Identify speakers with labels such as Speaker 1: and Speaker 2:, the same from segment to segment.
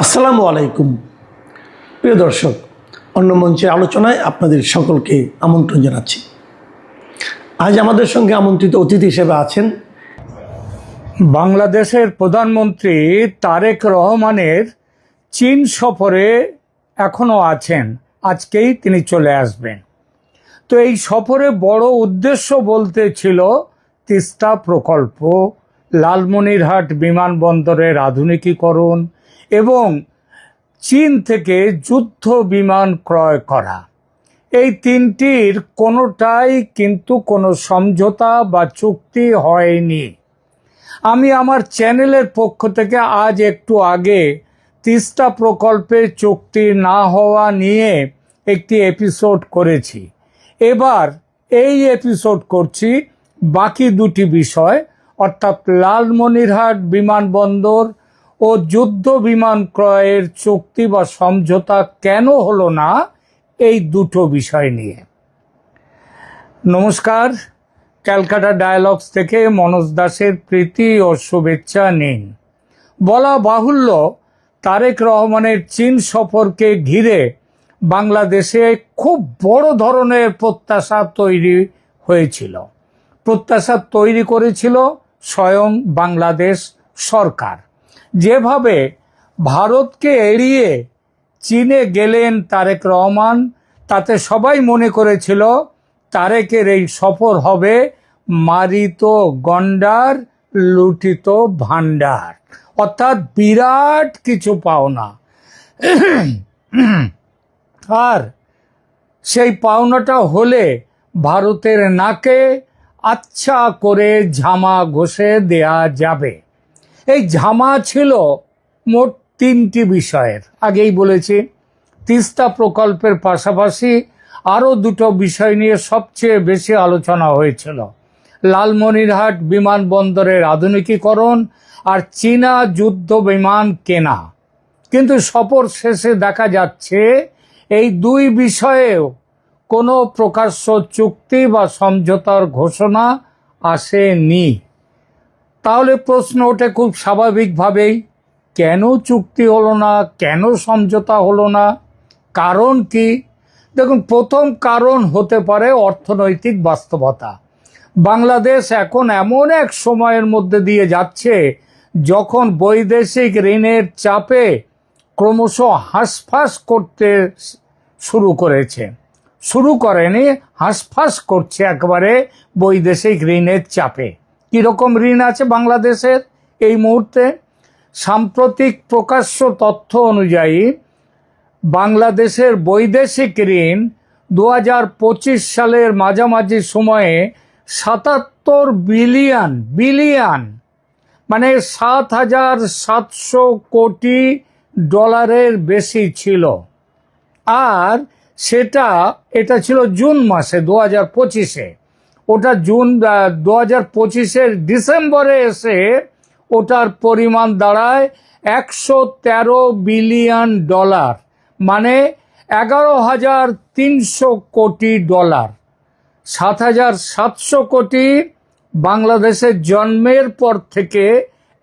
Speaker 1: আসসালামু আলাইকুম প্রিয় দর্শক, অন্য মঞ্চের আলোচনায় আপনাদের সকলকে আমন্ত্রণ জানাচ্ছি। আজ আমাদের সঙ্গে আমন্ত্রিত অতিথি হিসেবে আছেন
Speaker 2: বাংলাদেশের প্রধানমন্ত্রী তারেক রহমানের চীন সফরে এখনও আছেন। আজকেই তিনি চলে আসবেন। তো এই সফরে বড় উদ্দেশ্য বলতে ছিল তিস্তা প্রকল্প, লালমনিরহাট বিমানবন্দরের আধুনিকীকরণ এবং চীন থেকে যুদ্ধ বিমান ক্রয় করা। এই তিনটির কোনোটাই কিন্তু কোনো সমঝোতা বা চুক্তি হয়নি। আমি আমার চ্যানেলের পক্ষ থেকে আজ একটু আগে তিস্তা প্রকল্পে চুক্তি না হওয়া নিয়ে একটি এপিসোড করেছি। এবার এই এপিসোড করছি বাকি দুটি বিষয়, অর্থাৎ লালমনিরহাট বিমানবন্দর ও যুদ্ধ বিমান ক্রয়ের চুক্তি বা সমঝোতা কেন হলো না, এই দুটো বিষয় নিয়ে। নমস্কার, ক্যালকাটা ডায়ালগস থেকে মনোজ দাসের প্রীতি ও শুভেচ্ছা নিন। বলা বাহুল্য, তারেক রহমানের চীন সফরকে ঘিরে বাংলাদেশে খুব বড় ধরনের প্রত্যাশা তৈরি হয়েছিল। প্রত্যাশা তৈরি করেছিল স্বয়ং বাংলাদেশ সরকার। যেভাবে ভারতকে এড়িয়ে চীনে গেলেন তারেক রহমান, তাতে সবাই মনে করেছিল তারেকের এই সফর হবে মারিত গন্ডার লুঠিত ভান্ডার, অর্থাৎ বিরাট কিছু পাওনা। আর সেই পাওনাটা হলে ভারতের নাকে আচ্ছা করে ঝামা ঘষে দেয়া যাবে। এই ঝামা ছিল মোট তিনটি বিষয়ের, আগেই বলেছি। তিস্তা প্রকল্পের পাশাপাশি আরও দুটো বিষয় নিয়ে সবচেয়ে বেশি আলোচনা হয়েছিল: লালমনিরহাট বিমানবন্দরের আধুনিকীকরণ আর চীনা যুদ্ধ বিমান কেনা। কিন্তু সফর শেষে দেখা যাচ্ছে এই দুই বিষয়েও কোনো প্রকাশ্য চুক্তি বা সমঝোতার ঘোষণা আসেনি। তাহলে প্রশ্ন ওঠে খুব স্বাভাবিকভাবেই, কেন চুক্তি হলো না, কেন সমঝোতা হলো না, কারণ কি? দেখুন, প্রথম কারণ হতে পারে অর্থনৈতিক বাস্তবতা। বাংলাদেশ এখন এমন এক সময়ের মধ্যে দিয়ে যাচ্ছে যখন বৈদেশিক ঋণের চাপে ক্রমশ হাঁসফাঁস করতে শুরু করেনি, হাঁসফাঁস করছে একেবারে বৈদেশিক ঋণের চাপে। কীরকম ঋণ আছে বাংলাদেশের এই মুহূর্তে? সাম্প্রতিক প্রকাশ্য তথ্য অনুযায়ী বাংলাদেশের বৈদেশিক ঋণ 2025 সালের মাঝামাঝি সময়ে 77 বিলিয়ন মানে 7,700 কোটি ডলারের বেশি ছিল। আর এটা ছিল জুন মাসে 2025-এ। ওটা 2025-এর ডিসেম্বরে এসে ওটার পরিমাণ দাঁড়ায় 113 বিলিয়ন ডলার, মানে 11,300 কোটি ডলার। 7,700 কোটি বাংলাদেশের জন্মের পর থেকে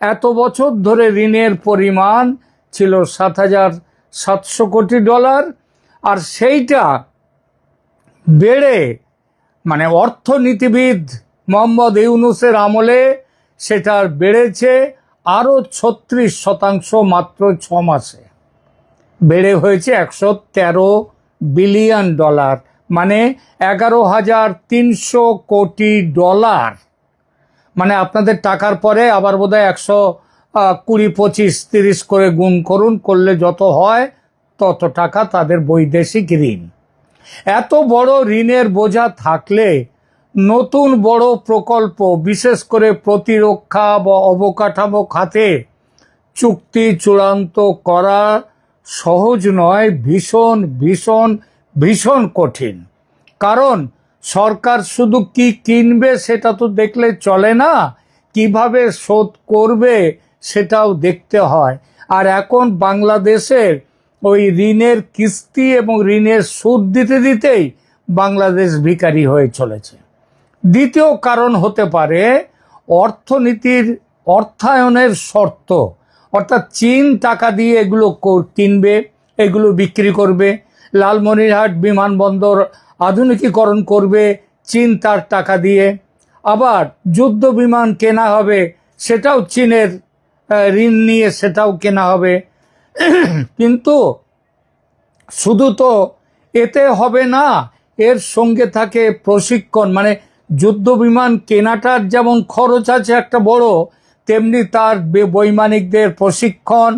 Speaker 2: এত বছর ধরে ঋণের পরিমাণ ছিল 7,700 কোটি ডলার। আর সেইটা বেড়ে, মানে অর্থনীতিবিদ মোহাম্মদ ইউনূসের আমলে সেটার বেড়েছে আরও 36% মাত্র 6 মাসে। বেড়ে হয়েছে 113 বিলিয়ন ডলার, মানে 11,300 কোটি ডলার। মানে আপনাদের টাকার পরে আবার বোধহয় 120, 25, 30 করে গুণ করলে যত হয় তত টাকা তাদের বৈদেশিক ঋণ। এত বড় ঋণের বোঝা থাকলে নতুন বড় প্রকল্প, বিশেষ করে প্রতিরক্ষা বা অবকাঠামো খাতে চুক্তি চূড়ান্ত করা সহজ নয়, ভীষণ ভীষণ ভীষণ কঠিন। কারণ সরকার শুধু কি কিনবে সেটা তো দেখলে চলে না, কিভাবে শোধ করবে সেটাও দেখতে হয়। আর এখন বাংলাদেশের ওই ঋণের কিস্তি এবং ঋণের সুদ দিতে দিতেই বাংলাদেশ ভিখারি হয়ে চলেছে। দ্বিতীয় কারণ হতে পারে অর্থনীতির অর্থায়নের শর্ত, অর্থাৎ চীন টাকা দিয়ে এগুলো কিনবে, এগুলো বিক্রি করবে। লালমনিরহাট বিমানবন্দর আধুনিকীকরণ করবে চীন তার টাকা দিয়ে। আবার যুদ্ধ বিমান কেনা হবে, সেটাও চীনের ঋণ নিয়ে সেটাও কেনা হবে। কিন্তু শুধু তো এতে হবে না, এর সঙ্গে থাকে প্রশিক্ষণ। মানে যুদ্ধ বিমান কেনাটার যেমন খরচ আছে একটা বড়, তেমনি তার বৈমানিকদের প্রশিক্ষণ,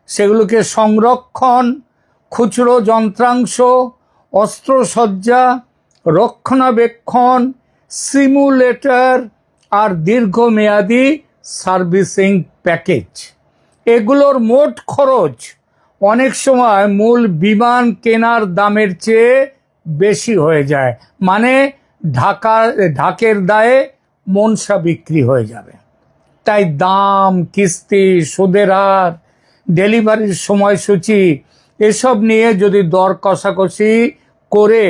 Speaker 2: সেগুলোকে সংরক্ষণ, খুচরো যন্ত্রাংশ, অস্ত্রসজ্জা, রক্ষণাবেক্ষণ, সিমুলেটর আর দীর্ঘমেয়াদী সার্ভিসিং প্যাকেজ, এগুলোর মোট খরচ অনেক সময় মূল বিমান কেনার দামের চেয়ে বেশি হয়ে যায়। মানে ঢাকের দায়ে মনসা বিক্রি হয়ে যাবে। তাই দাম, কিস্তি, সুদের হার, ডেলিভারির সময়সূচি এসব নিয়ে যদি দর কষাকষি করে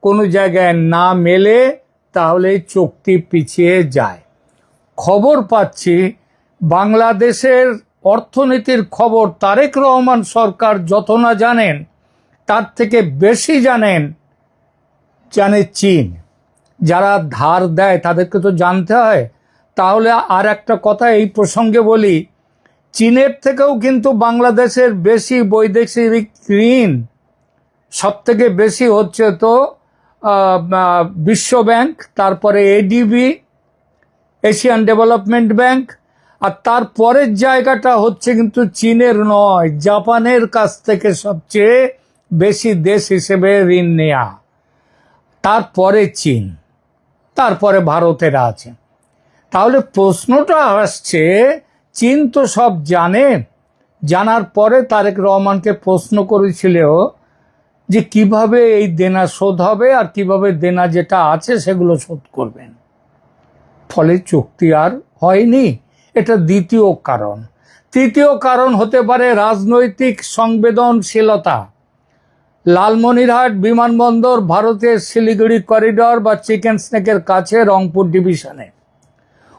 Speaker 2: কোনো জায়গায় না মেলে, তাহলে চুক্তি পিছিয়ে যায়। খবর পাচ্ছি বাংলাদেশের অর্থনীতির খবর তারেক রহমান সরকার যত না জানেন, তার থেকে বেশি জানে চীন। যারা ধার দেয় তাদেরকে তো জানতে হয়। তাহলে আর একটা কথা এই প্রসঙ্গে বলি, চীনের থেকেও কিন্তু বাংলাদেশের বেশি বৈদেশিক ঋণ, সব থেকে বেশি হচ্ছে তো বিশ্ব ব্যাংক, তারপরে এডিবি, এশিয়ান ডেভেলপমেন্ট ব্যাংক, আর তারপরের জায়গাটা হচ্ছে কিন্তু চীনের নয়, জাপানের কাছ থেকে সবচেয়ে বেশি দেশ হিসেবে ঋণ নেয়া, তারপরে চীন, তারপরে ভারতের আছে। তাহলে প্রশ্নটা আসছে, চীন তো সব জানে, জানার পরে তারেক রহমানকে প্রশ্ন করেছিল যে কিভাবে এই দেনা শোধ হবে আর কিভাবে দেনা যেটা আছে সেগুলো শোধ করবেন। ফলে চুক্তি আর হয়নি। এটা দ্বিতীয় কারণ। তৃতীয় কারণ হতে পারে রাজনৈতিক সংবেদনশীলতা। লালমনিরহাট বিমানবন্দর ভারতের শিলিগুড়ি করিডর বা চিকেন স্নেকের কাছে রংপুর ডিভিশনে।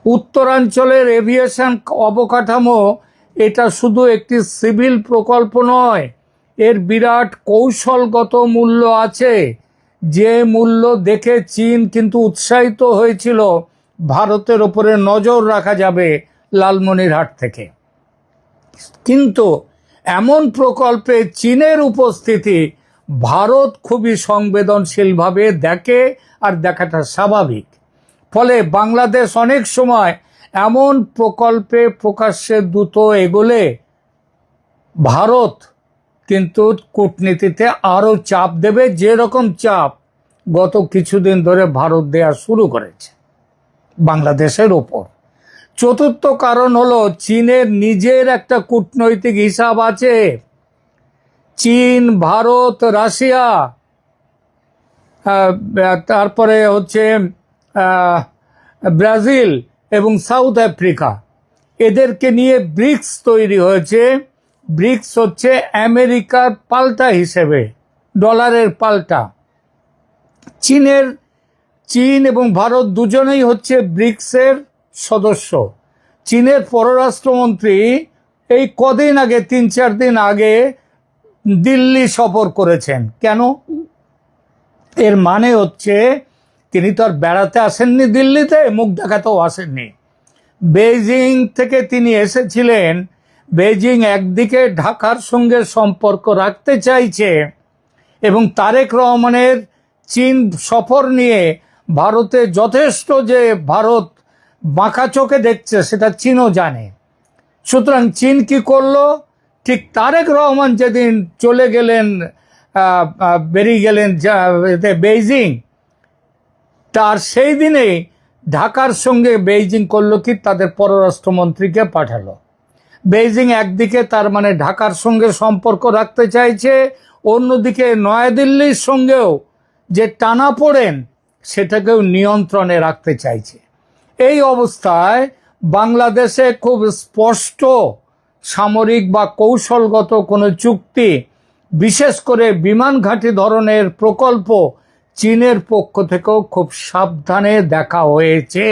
Speaker 2: উত্তরাঞ্চলের এভিয়েশন অবকাঠামো এটা শুধু একটি সিভিল প্রকল্প নয়, এর বিরাট কৌশলগত মূল্য আছে, যে মূল্য দেখে চীন কিন্তু উৎসাহিত হয়েছিল। ভারতের ওপরে নজর রাখা যাবে লালমনিরহাট থেকে। কিন্তু এমন প্রকল্পে চীনের উপস্থিতি ভারত খুবই সংবেদনশীলভাবে দেখে, আর দেখাটা স্বাভাবিক। ফলে বাংলাদেশ অনেক সময় এমন প্রকল্পে প্রকাশ্যে দ্রুত এগোলে ভারত কিন্তু কূটনীতিতে আরও চাপ দেবে, যেরকম চাপ গত কিছুদিন ধরে ভারত দেয়া শুরু করেছে বাংলাদেশের ওপর। চতুর্থ কারণ হলো চীনের নিজের একটা কূটনৈতিক হিসাব আছে। চীন, ভারত, রাশিয়া, তারপরে হচ্ছে ব্রাজিল এবং সাউথ আফ্রিকা, এদেরকে নিয়ে ব্রিক্স তৈরি হয়েছে। ব্রিক্স হচ্ছে আমেরিকার পাল্টা হিসেবে, ডলারের পাল্টা। চীন এবং ভারত দুজনেই হচ্ছে ব্রিক্সের সদস্য। চীনের পররাষ্ট্রমন্ত্রী এই কদিন আগে, 3-4 দিন আগে দিল্লি সফর করেছেন। কেন? এর মানে হচ্ছে তিনি তো আর বেড়াতে আসেননি দিল্লিতে, মুখ দেখাতেও আসেননি। বেইজিং থেকে তিনি এসেছিলেন। বেইজিং একদিকে ঢাকার সঙ্গে সম্পর্ক রাখতে চাইছে এবং তারেক রহমানের চীন সফর নিয়ে ভারতে যথেষ্ট যে ভারত বাঁকা চোখে দেখছে সেটা চীনও জানে। সুতরাং চীন কি করলো? ঠিক তারেক রহমান যেদিন চলে গেলেন, বেরিয়ে গেলেন বেইজিং, তার সেই দিনে ঢাকার সঙ্গে বেইজিং করলো কি, তাদের পররাষ্ট্রমন্ত্রীকে পাঠালো। বেইজিং একদিকে তার মানে ঢাকার সঙ্গে সম্পর্ক রাখতে চাইছে, অন্যদিকে নয়াদিল্লির সঙ্গেও যে টানাপোড়েন সেটাকেও নিয়ন্ত্রণে রাখতে চাইছে। এই অবস্থায় বাংলাদেশে খুব স্পষ্ট সামরিক বা কৌশলগত কোনো চুক্তি, বিশেষ করে বিমান ঘাঁটি ধরনের প্রকল্প চীনের পক্ষ থেকেও খুব সাবধানে দেখা হয়েছে।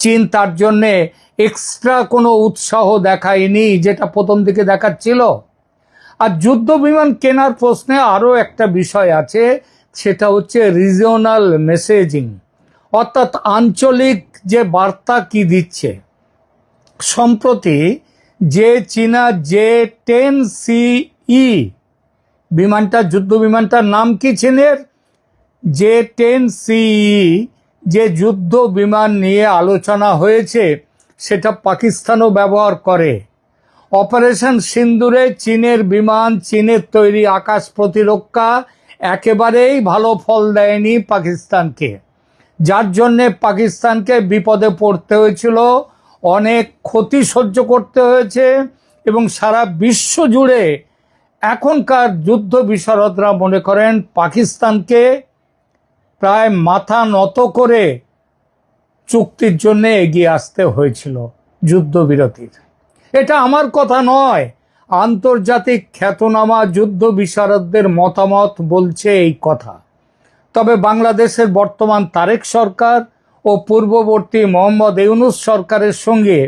Speaker 2: চীন তার জন্যে এক্সট্রা কোনো উৎসাহ দেখায়নি যেটা প্রথম দিকে দেখাচ্ছিল। আর যুদ্ধ বিমান কেনার প্রশ্নে আরও একটা বিষয় আছে, সেটা হচ্ছে রিজিওনাল মেসেজিং, অর্থাৎ আঞ্চলিক যে বার্তা কি দিচ্ছে। সম্প্রতি যে চীনা J-10CE বিমানটা, যুদ্ধ বিমানটার নাম কি চীনের? J-10CE যে যুদ্ধ বিমান নিয়ে আলোচনা হয়েছে সেটা পাকিস্তানও ব্যবহার করে। অপারেশন সিন্দুরে চীনের বিমান, চীনের তৈরি আকাশ প্রতিরক্ষা একেবারেই ভালো ফল দেয়নি পাকিস্তানকে, যার জন্যে পাকিস্তানকে বিপদে পড়তে হয়েছিল, অনেক ক্ষতি সহ্য করতে হয়েছে। এবং সারা বিশ্ব জুড়ে এখনকার যুদ্ধ বিশারদরা মনে করেন পাকিস্তানকে প্রায় মাথা নত করে চুক্তির জন্য এগিয়ে আসতে হয়েছিল, যুদ্ধবিরতির। এটা আমার কথা নয়, আন্তর্জাতিক খ্যাতনামা যুদ্ধ বিশারদদের মতামত বলছে এই কথা। তবে বাংলাদেশের বর্তমান তারেক সরকার ও পূর্ববর্তী মোহাম্মদ ইউনূস সরকারের সঙ্গে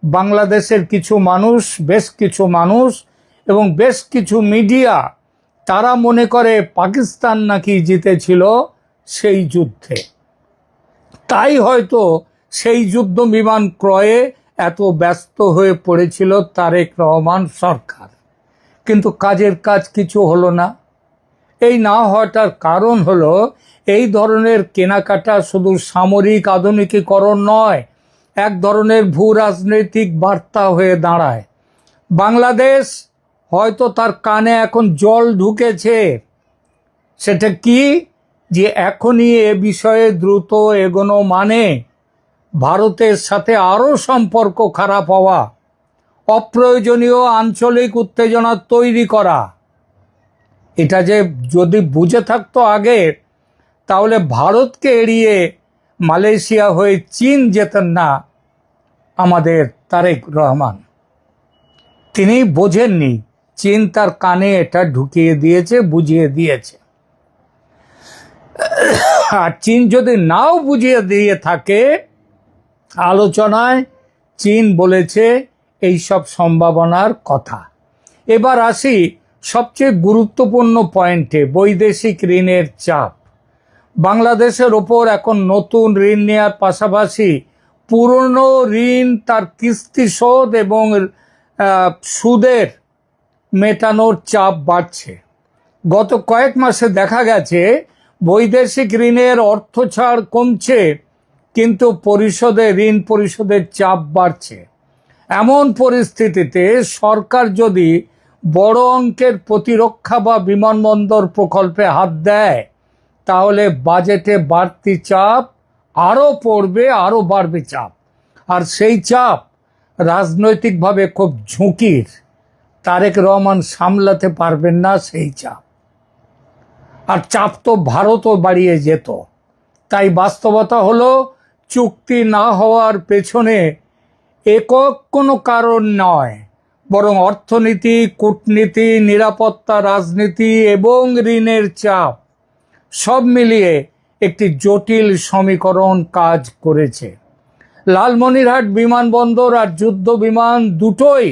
Speaker 2: বাংলাদেশের কিছু মানুষ, বেশ কিছু মানুষ এবং বেশ কিছু মিডিয়া, তারা মনে করে পাকিস্তান নাকি জিতেছিল সেই যুদ্ধে। তাই হয়তো সেই যুদ্ধ বিমান ক্রয়ে এত ব্যস্ত হয়ে পড়েছিল তারেক রহমান সরকার, কিন্তু কাজের কাজ কিছু হলো না। এই না হওয়াটার কারণ হলো এই ধরনের কেনাকাটা শুধু সামরিক আধুনিকীকরণ নয়, এক ধরনের ভূ রাজনৈতিক বার্তা হয়ে দাঁড়ায়। বাংলাদেশ হয়তো তার কানে এখন জল ঢুকেছে। সেটা কি? যে এখনই এ বিষয়ে দ্রুত এগোনো মানে ভারতের সাথে আরও সম্পর্ক খারাপ হওয়া, অপ্রয়োজনীয় আঞ্চলিক উত্তেজনা তৈরি করা। এটা যে যদি বুঝে থাকতো আগে, তাহলে ভারতকে এড়িয়ে মালয়েশিয়া হয়ে চীন যেতেন না আমাদের তারেক রহমান। তিনি বোঝেননি, চীন তার কানে এটা ঢুকিয়ে দিয়েছে, বুঝিয়ে দিয়েছে। আর চীন যদি নাও বুঝিয়ে দিয়ে থাকে, আলোচনায় চীন বলেছে এই সব সম্ভাবনার কথা। এবার আসি সবচেয়ে গুরুত্বপূর্ণ পয়েন্টে, বৈদেশিক ঋণের চাপ। বাংলাদেশের ওপর এখন নতুন ঋণ নেওয়ার পাশাপাশি পুরনো ঋণ, তার কিস্তি শোধ এবং সুদের মেটানোর চাপ বাড়ছে। গত কয়েক মাসে দেখা গেছে বৈদেশিক ঋণের অর্থ ছাড় কমছে, কিন্তু ঋণ পরিশোধের চাপ বাড়ছে। এমন পরিস্থিতিতে সরকার যদি বড় অঙ্কের প্রতিরক্ষা বা বিমানবন্দর প্রকল্পে হাত দেয়, তাহলে বাজেটে বাড়তি চাপ আরও পড়বে, আরও বাড়বে চাপ। আর সেই চাপ রাজনৈতিকভাবে খুব ঝুঁকির। তারেক রহমান সামলাতে পারবেন না সেই চাপ। আর চাপ তো ভারতও বাড়িয়ে যেত। তাই বাস্তবতা হলো, চুক্তি না হওয়ার পেছনে একক কোনো কারণ নয়, বরং অর্থনীতি, কূটনীতি, নিরাপত্তা, রাজনীতি এবং ঋণের চাপ সব মিলিয়ে একটি জটিল সমীকরণ কাজ করেছে। লালমনিরহাট বিমানবন্দর আর যুদ্ধ বিমান দুটোই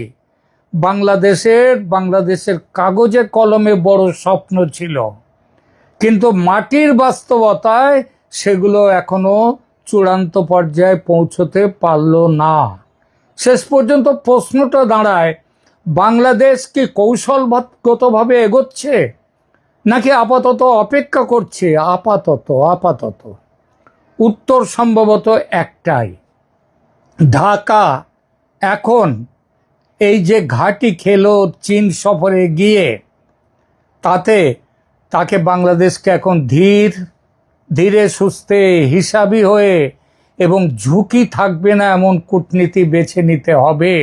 Speaker 2: বাংলাদেশের কাগজে কলমে বড় স্বপ্ন ছিল, কিন্তু মাটির বাস্তবতায় সেগুলো এখনো চূড়ান্ত পর্যায়ে পৌঁছতে পারল না। শেষ পর্যন্ত প্রশ্নটা দাঁড়ায়, বাংলাদেশ কি কৌশলগতভাবে এগোচ্ছে নাকি আপাতত অপেক্ষা করছে? আপাতত উত্তর সম্ভবত একটাই। ঢাকা এখন এই যে ঘাঁটি খেলো চীন সফরে গিয়ে, তাকে বাংলাদেশকে এখন ধীরে সুস্থে, হিসাবি হয়ে এবং ঝুঁকি থাকবে না এমন কূটনীতি বেছে নিতে হবে।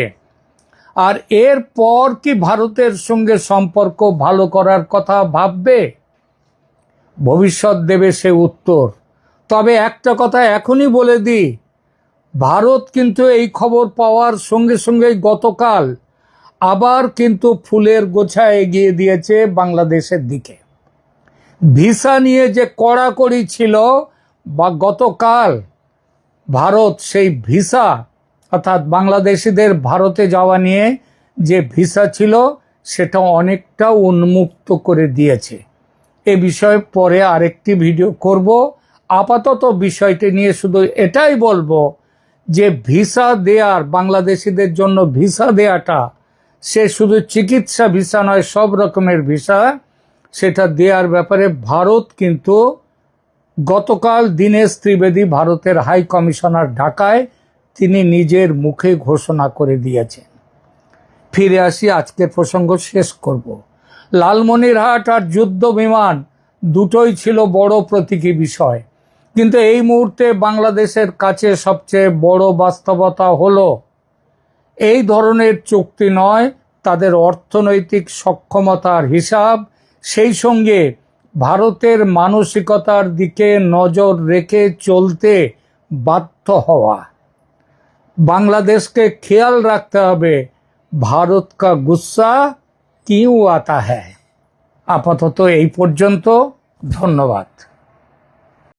Speaker 2: আর এরপর কি ভারতের সঙ্গে সম্পর্ক ভালো করার কথা ভাববে? ভবিষ্যৎ দেবে সে উত্তর। তবে একটা কথা এখনই বলে দিই, ভারত কিন্তু এই খবর পাওয়ার সঙ্গে সঙ্গে গতকাল আবার কিন্তু ফুলের গোছা এগিয়ে দিয়েছে বাংলাদেশের দিকে। ভিসা নিয়ে যে কড়াকড়ি ছিল বা গতকাল ভারত সেই ভিসা অর্থাৎ বাংলাদেশিদের ভারতে যাওয়া নিয়ে যে ভিসা ছিল সেটা অনেকটা উন্মুক্ত করে দিয়েছে। এ বিষয়ে পরে আরেকটি ভিডিও করব। আপাতত বিষয়টি নিয়ে শুধু এটাই বলবো যে ভিসা দেওয়ার, বাংলাদেশিদের জন্য ভিসা দেওয়াটা, সে শুধু চিকিৎসা ভিসা নয়, সব রকমের ভিসা, সেটা দেওয়ার ব্যাপারে ভারত কিন্তু গতকাল দীনেশ ত্রিবেদী, ভারতের হাই কমিশনার ঢাকায়, তিনি নিজের মুখে ঘোষণা করে দিয়েছেন। ফিরে আসি, আজকের প্রসঙ্গ শেষ করব। লালমনিরহাট আর যুদ্ধ বিমান দুটোই ছিল বড় প্রতীকী বিষয়, কিন্তু এই মুহূর্তে বাংলাদেশের কাছে সবচেয়ে বড় বাস্তবতা হলো এই ধরনের চুক্তি নয়, তাদের অর্থনৈতিক সক্ষমতার হিসাব, সেই সঙ্গে ভারতের মানসিকতার দিকে নজর রেখে চলতে বাধ্য হওয়া। বাংলাদেশকে খেয়াল রাখতে হবে, ভারত কা গুস্সা কিউ আতা হ্যায়। আপাতত এই পর্যন্ত, ধন্যবাদ।